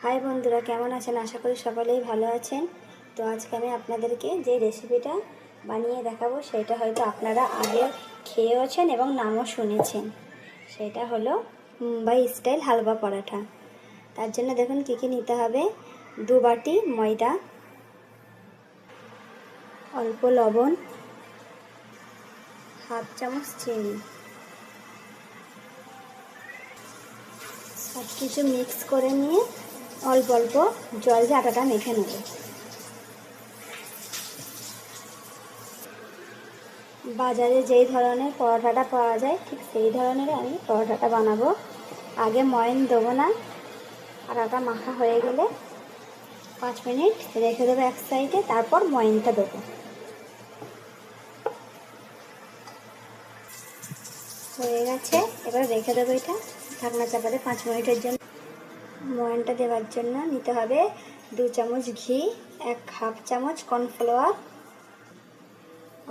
High বন্ধুরা, কেমন আছেন? আশা করি সকলেই ভালো আছেন। তো আজকে আমি আপনাদেরকে যে রেসিপিটা বানিয়ে দেখাবো সেটা হয়তো আপনারা আগে খেয়েওছেন এবং নামও শুনেছেন। সেটা হলো মুম্বাই স্টাইল হালুয়া পরাঠা। তার জন্য দেখুন কী কী নিতে হবে। 2 বাটি ময়দা, অল্প লবণ, হাফ চামচ চিনি, সব কিছু মিক্স করে নিয়ে অল্প অল্প জল দিয়ে আটাটা মেখে নেব। বাজারে যেই ধরনের পরোটাটা পাওয়া যায় ঠিক সেই ধরনের আমি পরোটাটা বানাবো। আগে ময়ন দেবো না, আটাটা মাখা হয়ে গেলে 5 মিনিট রেখে দেবো এক সাইডে, তারপর ময়নটা দেবো। হয়ে গেছে, এবার রেখে দেবো এটা ঢাকনা চাপাতে 5 মিনিটের জন্য। ময়নটা দেওয়ার জন্য নিতে হবে 2 চামচ ঘি, হাফ চামচ কর্নফ্লাওয়ার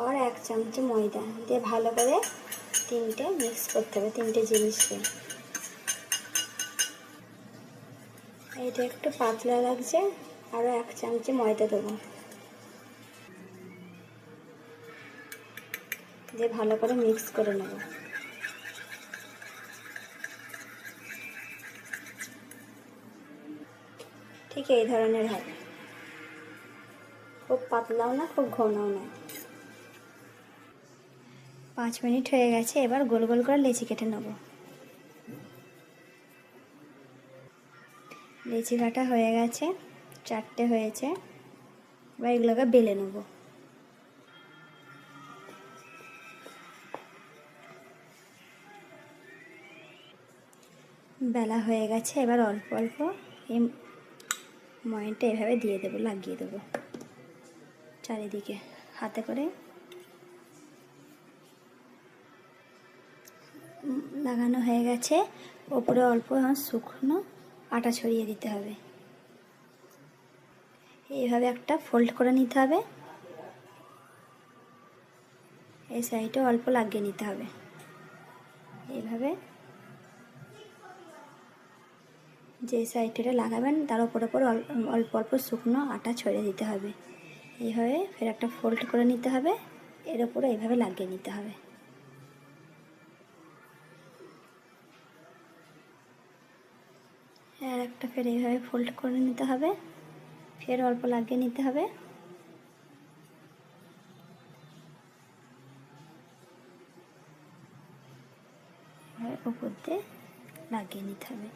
আর 1 চামচ ময়দা দিয়ে ভালো করে তিনটে মিক্স করতে হবে, তিনটে জিনিসকে। এটা একটু পাতলা লাগছে, আরও 1 চামচ ময়দা দেবো দিয়ে ভালো করে মিক্স করে নেব। ঠিক এই ধরনের হবে, খুব পাতলাও না খুব ঘনও না। 5 মিনিট হয়ে গেছে, এবার গোল গোল করে লেচি কেটে নেব। লেচি কাটা হয়ে গেছে, 4টে হয়েছে। এবার এগুলোকে বেলে নেব। বেলা হয়ে গেছে, এবার অল্প অল্প এই ময়নটা এভাবে দিয়ে দেবো, লাগিয়ে দেবো চারিদিকে হাতে করে। লাগানো হয়ে গেছে, ওপরে অল্প শুকনো আটা ছড়িয়ে দিতে হবে। এইভাবে একটা ফোল্ড করে নিতে হবে, এই সাইডে অল্প লাগিয়ে নিতে হবে। এইভাবে যে সাইডটা লাগাবেন তার উপর অল্প অল্প শুকনো আটা ছড়িয়ে দিতে হবে। এইভাবে ফের একটা ফোল্ড করে নিতে হবে, এর উপরে এইভাবে লাগিয়ে নিতে হবে। আর একটা ফের এইভাবে ফোল্ড করে নিতে হবে, ফের অল্প লাগিয়ে নিতে হবে। উপর দিয়ে লাগিয়ে নিতে হবে।